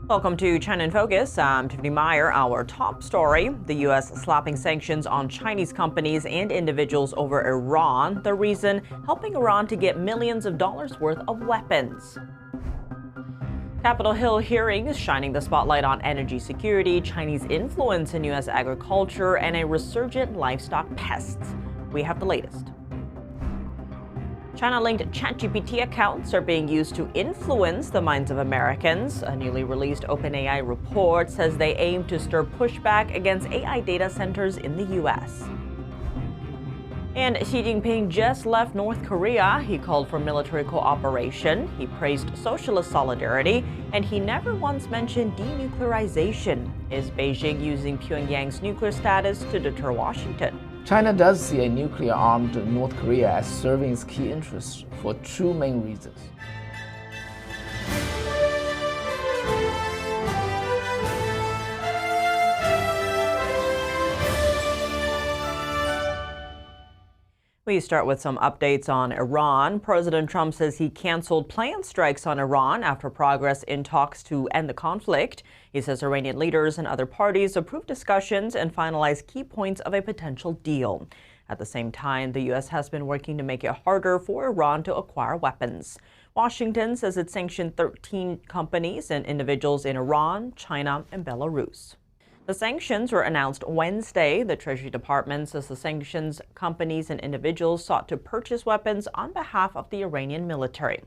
Welcome to China in Focus. I'm Tiffany Meyer. Our top story: the U.S. slapping sanctions on Chinese companies and individuals over Iran. The reason: helping Iran to get millions of dollars worth of weapons. Capitol Hill hearings shining the spotlight on energy security, Chinese influence in U.S. agriculture, and a resurgent livestock pests. We have the latest. China-linked ChatGPT accounts are being used to influence the minds of Americans. A newly released OpenAI report says they aim to stir pushback against AI data centers in the U.S. And Xi Jinping just left North Korea. He called for military cooperation. He praised socialist solidarity, and he never once mentioned denuclearization. Is Beijing using Pyongyang's nuclear status to deter Washington? China does see a nuclear-armed North Korea as serving its key interests for two main reasons. We start with some updates on Iran. President Trump says he canceled planned strikes on Iran after progress in talks to end the conflict. He says Iranian leaders and other parties approved discussions and finalized key points of a potential deal. At the same time, the U.S. has been working to make it harder for Iran to acquire weapons. Washington says it sanctioned 13 companies and individuals in Iran, China, and Belarus. The sanctions were announced Wednesday. The Treasury Department says the sanctions companies and individuals sought to purchase weapons on behalf of the Iranian military.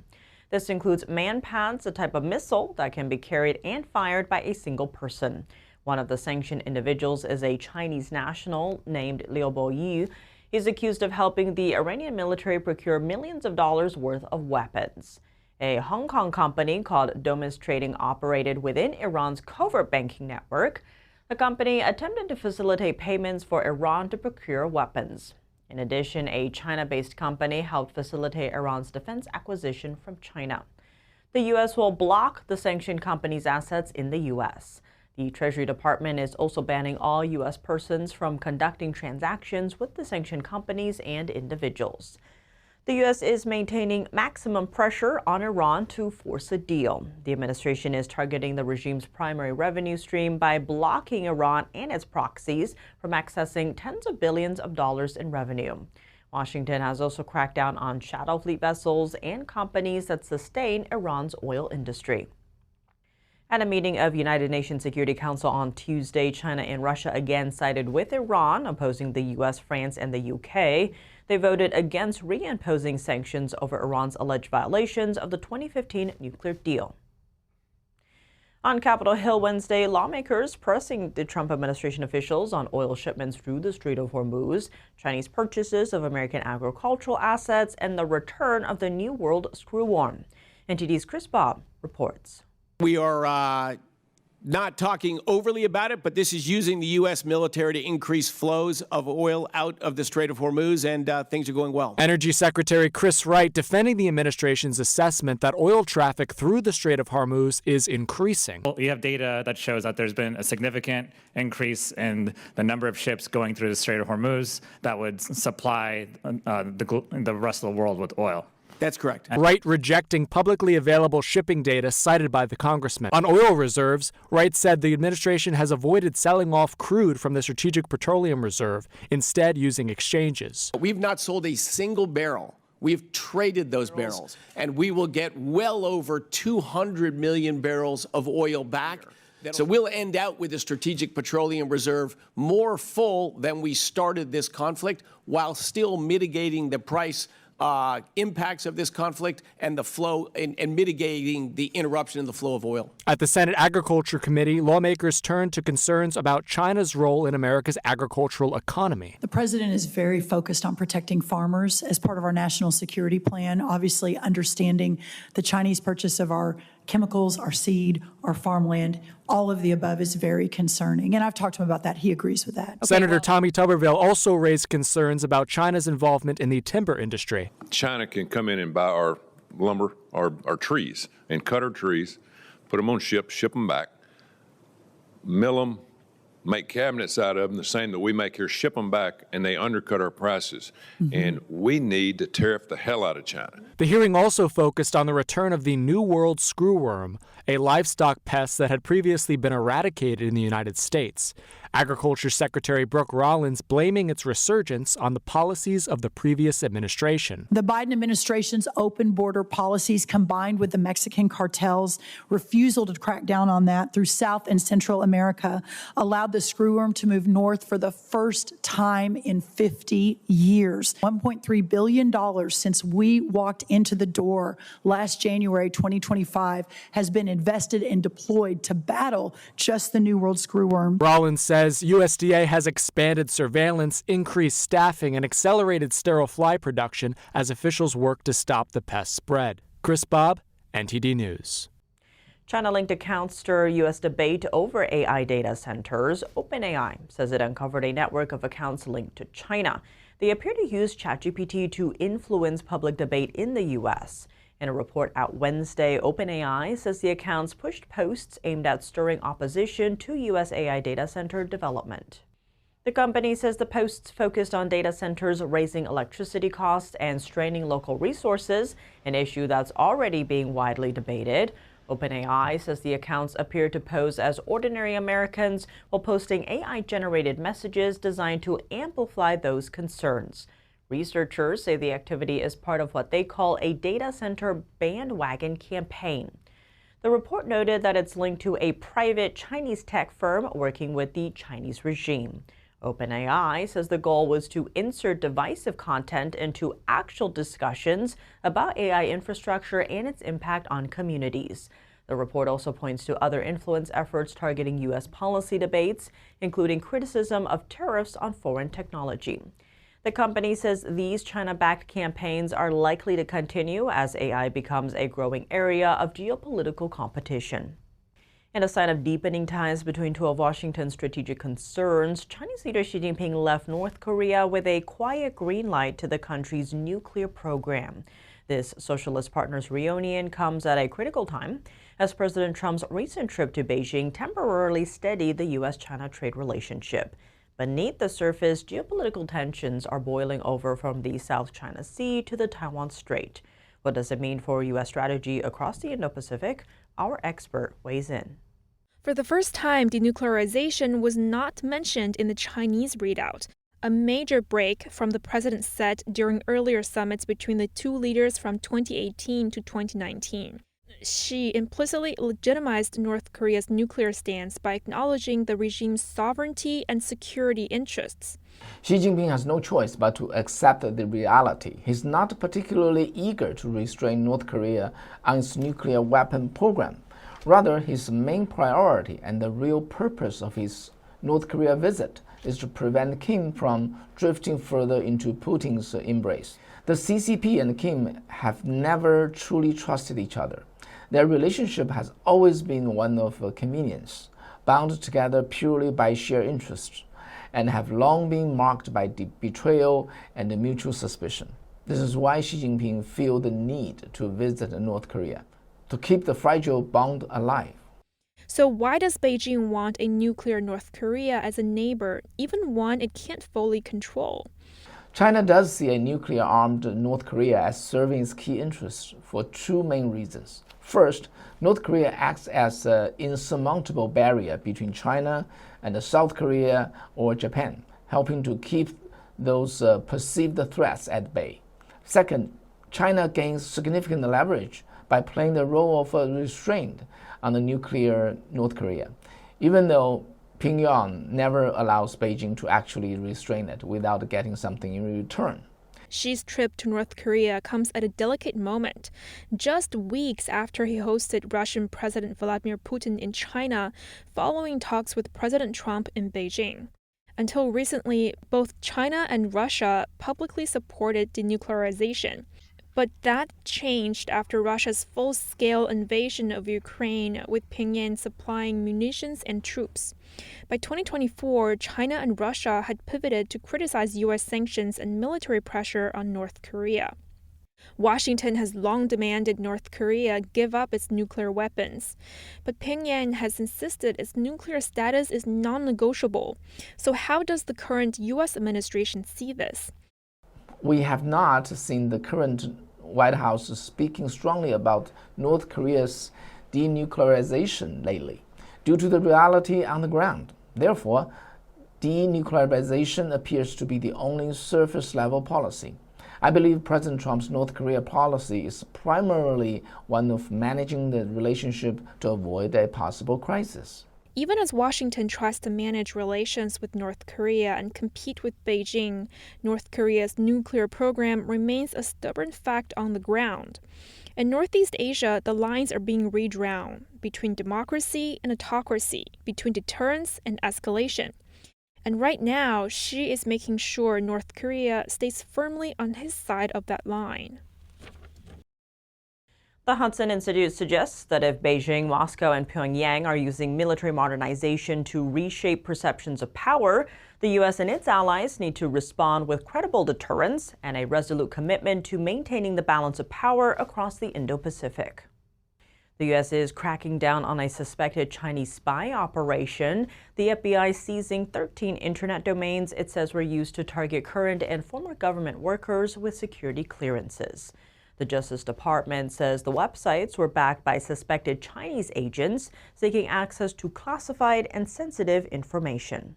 This includes Manpads, a type of missile that can be carried and fired by a single person. One of the sanctioned individuals is a Chinese national named Liu Boyu. He's accused of helping the Iranian military procure millions of dollars worth of weapons. A Hong Kong company called Domus Trading operated within Iran's covert banking network. The company attempted to facilitate payments for Iran to procure weapons. In addition, a China-based company helped facilitate Iran's defense acquisition from China. The U.S. will block the sanctioned company's assets in the U.S. The Treasury Department is also banning all U.S. persons from conducting transactions with the sanctioned companies and individuals. The U.S. is maintaining maximum pressure on Iran to force a deal. The administration is targeting the regime's primary revenue stream by blocking Iran and its proxies from accessing tens of billions of dollars in revenue. Washington has also cracked down on shadow fleet vessels and companies that sustain Iran's oil industry. At a meeting of United Nations Security Council on Tuesday, China and Russia again sided with Iran, opposing the U.S., France, and the U.K. They voted against reimposing sanctions over Iran's alleged violations of the 2015 nuclear deal. On Capitol Hill Wednesday, lawmakers pressing the Trump administration officials on oil shipments through the Strait of Hormuz, Chinese purchases of American agricultural assets, and the return of the New World screw worm. NTD's Chris Bob reports. We are not talking overly about it, but this is using the U.S. military to increase flows of oil out of the Strait of Hormuz, and things are going well. Energy Secretary Chris Wright defending the administration's assessment that oil traffic through the Strait of Hormuz is increasing. We have data that shows that there's been a significant increase in the number of ships going through the Strait of Hormuz that would supply the rest of the world with oil. That's correct. Wright rejecting publicly available shipping data cited by the congressman. On oil reserves, Wright said the administration has avoided selling off crude from the Strategic Petroleum Reserve, instead using exchanges. We've not sold a single barrel. We've traded those barrels, and we will get well over 200 million barrels of oil back. So we'll end out with the Strategic Petroleum Reserve more full than we started this conflict, while still mitigating the price impacts of this conflict and the flow and mitigating the interruption in the flow of oil. At the Senate Agriculture Committee, lawmakers turned to concerns about China's role in America's agricultural economy. The president is very focused on protecting farmers as part of our national security plan, obviously understanding the Chinese purchase of our chemicals, our seed, our farmland. All of the above is very concerning. And I've talked to him about that. He agrees with that. Senator Tommy Tuberville also raised concerns about China's involvement in the timber industry. China can come in and buy our lumber, our trees, and cut our trees, put them on ships, ship them back, mill them, make cabinets out of them, the same that we make here, ship them back, and they undercut our prices. And we need to tariff the hell out of China. The hearing also focused on the return of the New World screwworm, a livestock pest that had previously been eradicated in the United States. Agriculture Secretary Brooke Rollins blaming its resurgence on the policies of the previous administration. The Biden administration's open border policies combined with the Mexican cartel's refusal to crack down on that through South and Central America allowed the screwworm to move north for the first time in 50 years. $1.3 billion since we walked into the door last January 2025 has been invested and deployed to battle just the New World screwworm. Rollins says USDA has expanded surveillance, increased staffing, and accelerated sterile fly production as officials work to stop the pest spread. Chris Bobb, NTD News. China-linked accounts stir U.S. debate over AI data centers. OpenAI says it uncovered a network of accounts linked to China. They appear to use ChatGPT to influence public debate in the U.S. In a report out Wednesday, OpenAI says the accounts pushed posts aimed at stirring opposition to U.S. AI data center development. The company says the posts focused on data centers raising electricity costs and straining local resources, an issue that's already being widely debated. OpenAI says the accounts appear to pose as ordinary Americans while posting AI-generated messages designed to amplify those concerns. Researchers say the activity is part of what they call a data center bandwagon campaign. The report noted that it's linked to a private Chinese tech firm working with the Chinese regime. OpenAI says the goal was to insert divisive content into actual discussions about AI infrastructure and its impact on communities. The report also points to other influence efforts targeting U.S. policy debates, including criticism of tariffs on foreign technology. The company says these China-backed campaigns are likely to continue as AI becomes a growing area of geopolitical competition. In a sign of deepening ties between two of Washington's strategic concerns, Chinese leader Xi Jinping left North Korea with a quiet green light to the country's nuclear program. This socialist partners reunion comes at a critical time as President Trump's recent trip to Beijing temporarily steadied the U.S.-China trade relationship. Beneath the surface, geopolitical tensions are boiling over from the South China Sea to the Taiwan Strait. What does it mean for U.S. strategy across the Indo-Pacific? Our expert weighs in. For the first time, denuclearization was not mentioned in the Chinese readout, a major break from the president set during earlier summits between the two leaders from 2018 to 2019. Xi implicitly legitimized North Korea's nuclear stance by acknowledging the regime's sovereignty and security interests. Xi Jinping has no choice but to accept the reality. He's not particularly eager to restrain North Korea on its nuclear weapon program. Rather, his main priority and the real purpose of his North Korea visit is to prevent Kim from drifting further into Putin's embrace. The CCP and Kim have never truly trusted each other. Their relationship has always been one of convenience, bound together purely by shared interests, and have long been marked by betrayal and mutual suspicion. This is why Xi Jinping feels the need to visit North Korea, to keep the fragile bond alive. So why does Beijing want a nuclear North Korea as a neighbor, even one it can't fully control? China does see a nuclear-armed North Korea as serving its key interests for two main reasons. First, North Korea acts as an insurmountable barrier between China and South Korea or Japan, helping to keep those perceived threats at bay. Second, China gains significant leverage by playing the role of a restraint on the nuclear North Korea, even though Pyongyang never allows Beijing to actually restrain it without getting something in return. Xi's trip to North Korea comes at a delicate moment, just weeks after he hosted Russian President Vladimir Putin in China, following talks with President Trump in Beijing. Until recently, both China and Russia publicly supported denuclearization. But that changed after Russia's full-scale invasion of Ukraine, with Pyongyang supplying munitions and troops. By 2024, China and Russia had pivoted to criticize U.S. sanctions and military pressure on North Korea. Washington has long demanded North Korea give up its nuclear weapons, but Pyongyang has insisted its nuclear status is non-negotiable. So how does the current U.S. administration see this? We have not seen the current White House speaking strongly about North Korea's denuclearization lately, due to the reality on the ground. Therefore, denuclearization appears to be the only surface-level policy. I believe President Trump's North Korea policy is primarily one of managing the relationship to avoid a possible crisis. Even as Washington tries to manage relations with North Korea and compete with Beijing, North Korea's nuclear program remains a stubborn fact on the ground. In Northeast Asia, the lines are being redrawn between democracy and autocracy, between deterrence and escalation. And right now, Xi is making sure North Korea stays firmly on his side of that line. The Hudson Institute suggests that if Beijing, Moscow, and Pyongyang are using military modernization to reshape perceptions of power, the U.S. and its allies need to respond with credible deterrence and a resolute commitment to maintaining the balance of power across the Indo-Pacific. The U.S. is cracking down on a suspected Chinese spy operation. The FBI seizing 13 internet domains it says were used to target current and former government workers with security clearances. The Justice Department says the websites were backed by suspected Chinese agents seeking access to classified and sensitive information.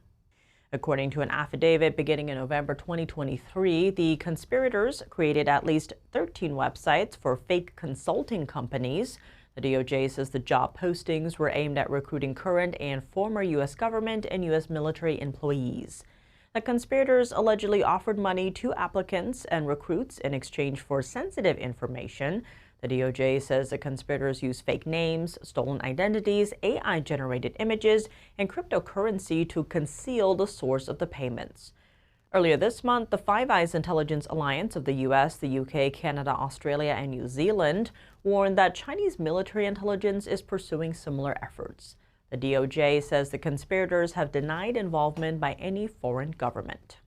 According to an affidavit beginning in November 2023, the conspirators created at least 13 websites for fake consulting companies. The DOJ says the job postings were aimed at recruiting current and former U.S. government and U.S. military employees. The conspirators allegedly offered money to applicants and recruits in exchange for sensitive information. The DOJ says the conspirators used fake names, stolen identities, AI-generated images, and cryptocurrency to conceal the source of the payments. Earlier this month, the Five Eyes Intelligence Alliance of the U.S., the U.K., Canada, Australia, and New Zealand warned that Chinese military intelligence is pursuing similar efforts. The DOJ says the conspirators have denied involvement by any foreign government.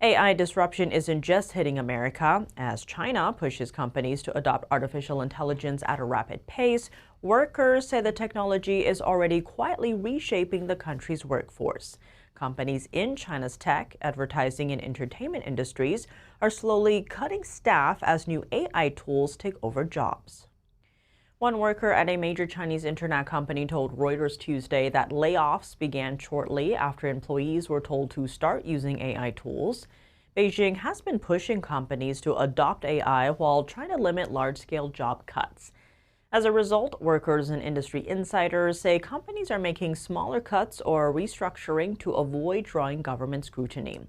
AI disruption isn't just hitting America. As China pushes companies to adopt artificial intelligence at a rapid pace, workers say the technology is already quietly reshaping the country's workforce. Companies in China's tech, advertising, and entertainment industries are slowly cutting staff as new AI tools take over jobs. One worker at a major Chinese internet company told Reuters Tuesday that layoffs began shortly after employees were told to start using AI tools. Beijing has been pushing companies to adopt AI while trying to limit large-scale job cuts. As a result, workers and industry insiders say companies are making smaller cuts or restructuring to avoid drawing government scrutiny.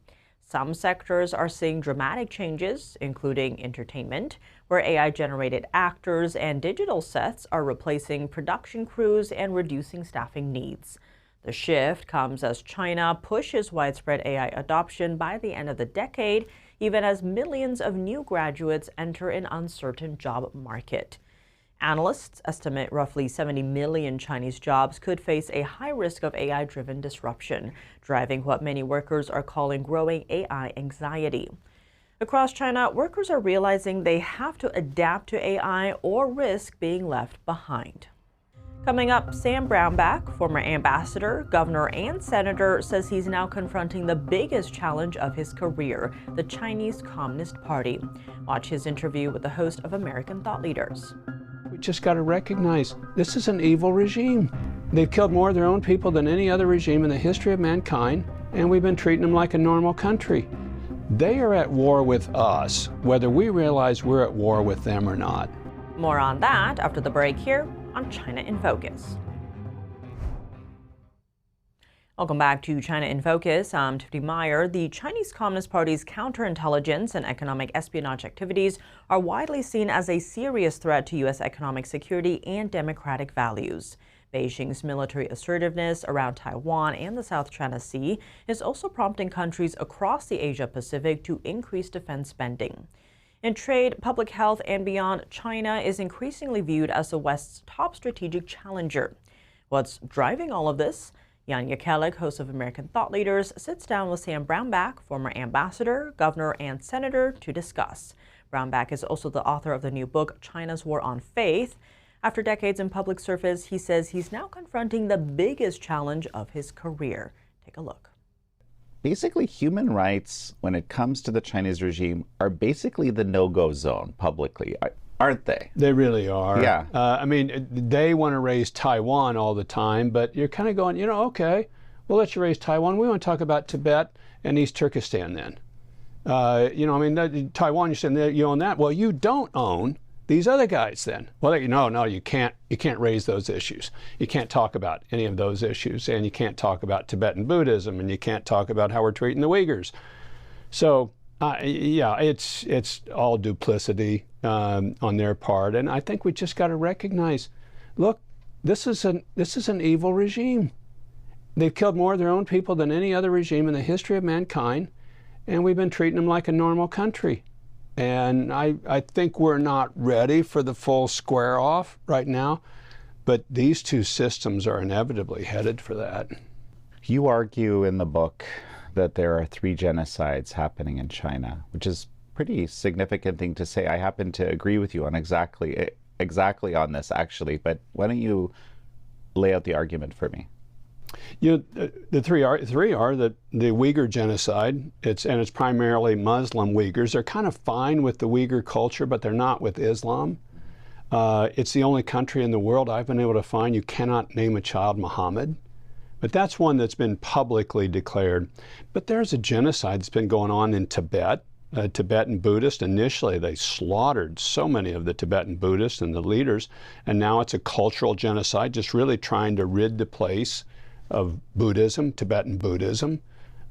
Some sectors are seeing dramatic changes, including entertainment, where AI-generated actors and digital sets are replacing production crews and reducing staffing needs. The shift comes as China pushes widespread AI adoption by the end of the decade, even as millions of new graduates enter an uncertain job market. Analysts estimate roughly 70 million Chinese jobs could face a high risk of AI-driven disruption, driving what many workers are calling growing AI anxiety. Across China, workers are realizing they have to adapt to AI or risk being left behind. Coming up, Sam Brownback, former ambassador, governor, and senator, says he's now confronting the biggest challenge of his career, the Chinese Communist Party. Watch his interview with the host of American Thought Leaders. We just got to recognize this is an evil regime. They've killed more of their own people than any other regime in the history of mankind, and we've been treating them like a normal country. They are at war with us, whether we realize we're at war with them or not. More on that after the break here on China in Focus. Welcome back to China in Focus. I'm Tiffany Meyer. The Chinese Communist Party's counterintelligence and economic espionage activities are widely seen as a serious threat to U.S. economic security and democratic values. Beijing's military assertiveness around Taiwan and the South China Sea is also prompting countries across the Asia-Pacific to increase defense spending. In trade, public health, and beyond, China is increasingly viewed as the West's top strategic challenger. What's driving all of this? Jan Jekielek, host of American Thought Leaders, sits down with Sam Brownback, former ambassador, governor, and senator, to discuss. Brownback is also the author of the new book, China's War on Faith. After decades in public service, he says he's now confronting the biggest challenge of his career. Take a look. Basically, human rights, when it comes to the Chinese regime, are basically the no-go zone publicly, aren't they? They really are. Yeah. I mean, they want to raise Taiwan all the time, but you're kind of going, you know, okay, we'll let you raise Taiwan. We want to talk about Tibet and East Turkestan then. You know, I mean, Taiwan, you're saying you own that. Well, you don't own these other guys then. Well, no, you can't raise those issues. You can't talk about any of those issues, and you can't talk about Tibetan Buddhism, and you can't talk about how we're treating the Uyghurs. So, yeah, it's all duplicity on their part, and I think we just got to recognize, look, this is an evil regime. They've killed more of their own people than any other regime in the history of mankind, and we've been treating them like a normal country. And I think we're not ready for the full square off right now, but these two systems are inevitably headed for that. You argue in the book that there are 3 genocides happening in China, which is a pretty significant thing to say. I happen to agree with you on exactly on this, actually, but why don't you lay out the argument for me? You know, the three are the Uyghur genocide. It's primarily Muslim Uyghurs. They're kind of fine with the Uyghur culture, but they're not with Islam. It's the only country in the world I've been able to find you cannot name a child Muhammad. But that's one that's been publicly declared. But there's a genocide that's been going on in Tibet. Tibetan Buddhists, initially they slaughtered so many of the Tibetan Buddhists and the leaders, and now it's a cultural genocide, just really trying to rid the place of Buddhism, Tibetan Buddhism.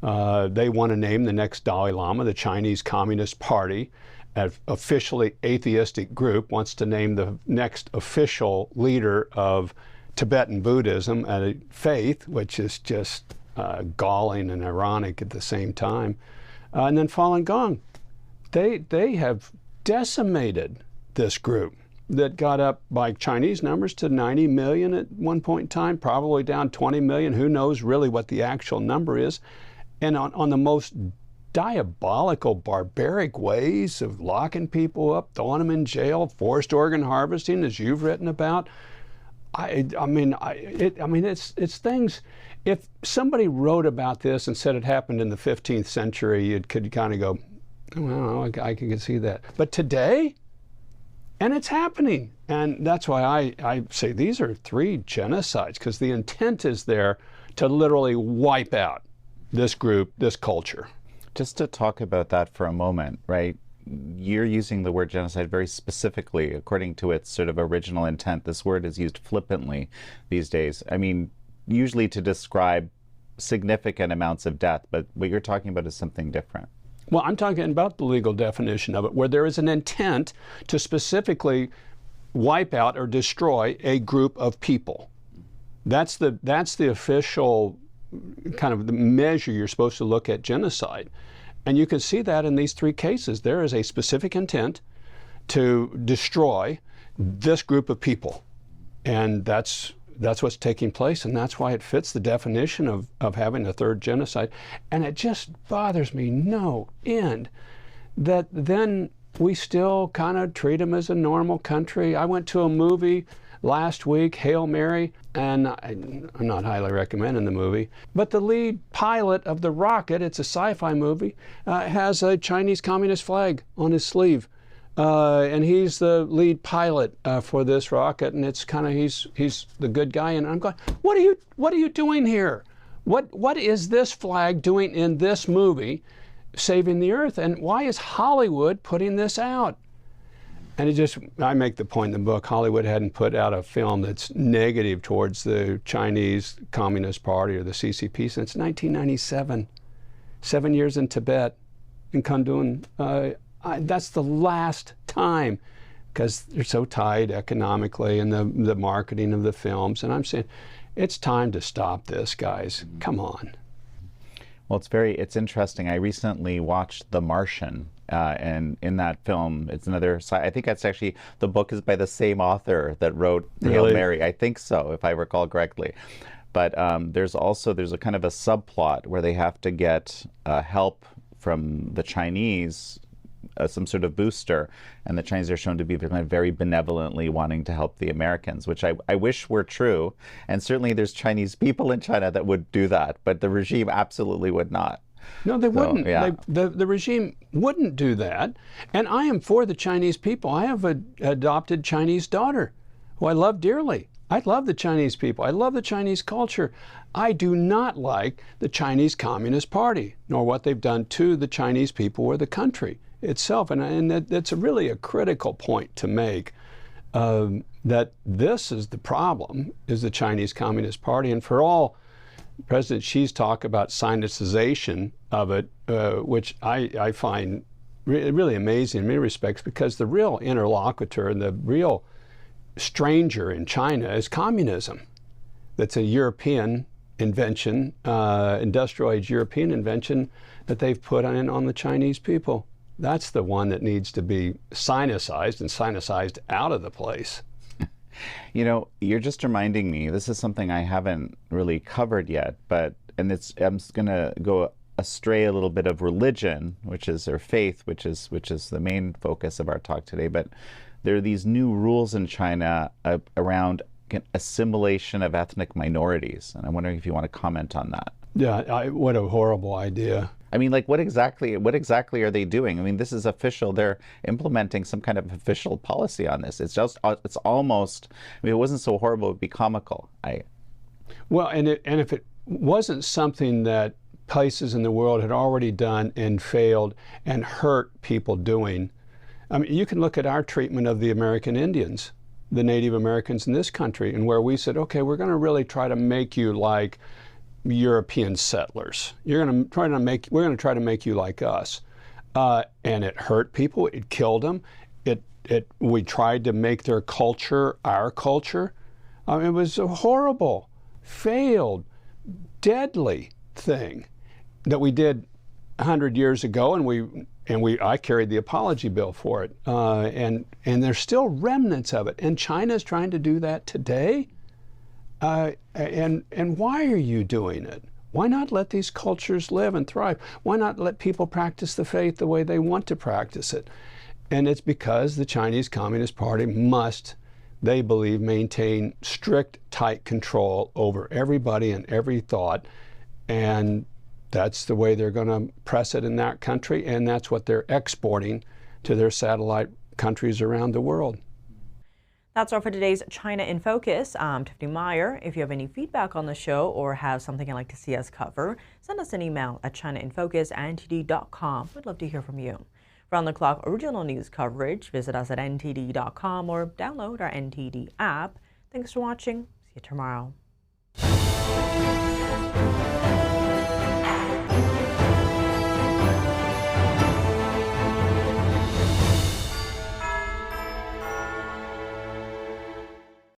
They want to name the next Dalai Lama. The Chinese Communist Party, an officially atheistic group, wants to name the next official leader of Tibetan Buddhism, a faith, which is just galling and ironic at the same time. And then Falun Gong, they have decimated this group that got up by Chinese numbers to 90 million at one point in time, probably down 20 million. Who knows really what the actual number is? And on the most diabolical, barbaric ways of locking people up, throwing them in jail, forced organ harvesting, as you've written about. I mean, it's things. If somebody wrote about this and said it happened in the 15th century, you could kind of go, well, I can see that. But today, and it's happening. And that's why I say these are 3 genocides, because the intent is there to literally wipe out this group, this culture. Just to talk about that for a moment, right? You're using the word genocide very specifically according to its sort of original intent. This word is used flippantly these days. I mean, usually to describe significant amounts of death, but what you're talking about is something different. Well, I'm talking about the legal definition of it, where there is an intent to specifically wipe out or destroy a group of people. That's the official kind of the measure you're supposed to look at genocide. And you can see that in these 3 cases. There is a specific intent to destroy this group of people. And that's what's taking place, and that's why it fits the definition of having a 3rd genocide. And it just bothers me no end that then we still kind of treat them as a normal country. I went to a movie last week, Hail Mary, and I'm not highly recommending the movie, but the lead pilot of the rocket, it's a sci-fi movie, has a Chinese Communist flag on his sleeve. And he's the lead pilot for this rocket, and it's kind of he's the good guy. And I'm going, what are you doing here? What is this flag doing in this movie, saving the Earth? And why is Hollywood putting this out? And I make the point in the book, Hollywood hadn't put out a film that's negative towards the Chinese Communist Party or the CCP since 1997. 7 years in Tibet, in Kundun. That's the last time, because they're so tied economically in the marketing of the films. And I'm saying, it's time to stop this, guys. Come on. Well, it's interesting. I recently watched The Martian, and in that film, it's another. I think that's actually the book is by the same author that wrote Hail Mary. I think so, if I recall correctly. But there's a kind of a subplot where they have to get help from the Chinese some sort of booster, and the Chinese are shown to be very benevolently wanting to help the Americans, which I wish were true. And certainly there's Chinese people in China that would do that, but the regime absolutely would not. No, they wouldn't. Yeah. The regime wouldn't do that. And I am for the Chinese people. I have an adopted Chinese daughter who I love dearly. I love the Chinese people. I love the Chinese culture. I do not like the Chinese Communist Party, nor what they've done to the Chinese people or the country itself. And that's really a critical point to make, that this is the problem, is the Chinese Communist Party. And for all President Xi's talk about sinicization of it, which I find really amazing in many respects, because the real interlocutor and the real stranger in China is communism. That's a European invention, industrial age European invention that they've put on the Chinese people. That's the one that needs to be sinicized and sinicized out of the place. You know, you're just reminding me, this is something I haven't really covered yet, I'm going to go astray a little bit of religion, or faith, which is the main focus of our talk today. But there are these new rules in China around assimilation of ethnic minorities, and I'm wondering if you want to comment on that. Yeah, what a horrible idea. I mean, like, what exactly are they doing? I mean, this is official. They're implementing some kind of official policy on this. It's almost, I mean, it wasn't so horrible, it would be comical. Well, and if it wasn't something that places in the world had already done and failed and hurt people doing, I mean, you can look at our treatment of the American Indians, the Native Americans in this country, and where we said, okay, we're going to really try to make you like European settlers. We're going to try to make you like us. And it hurt people. It killed them. We tried to make their culture our culture. It was a horrible, failed, deadly thing that we did 100 years ago, and I carried the apology bill for it. And there's still remnants of it. And China's trying to do that today. And why are you doing it? Why not let these cultures live and thrive? Why not let people practice the faith the way they want to practice it? And it's because the Chinese Communist Party must, they believe, maintain strict, tight control over everybody and every thought. And that's the way they're going to press it in that country, and that's what they're exporting to their satellite countries around the world. That's all for today's China in Focus. I'm Tiffany Meyer. If you have any feedback on the show or have something you'd like to see us cover, send us an email at chinainfocus@ntd.com. We'd love to hear from you. For on-the-clock original news coverage, visit us at ntd.com or download our NTD app. Thanks for watching. See you tomorrow.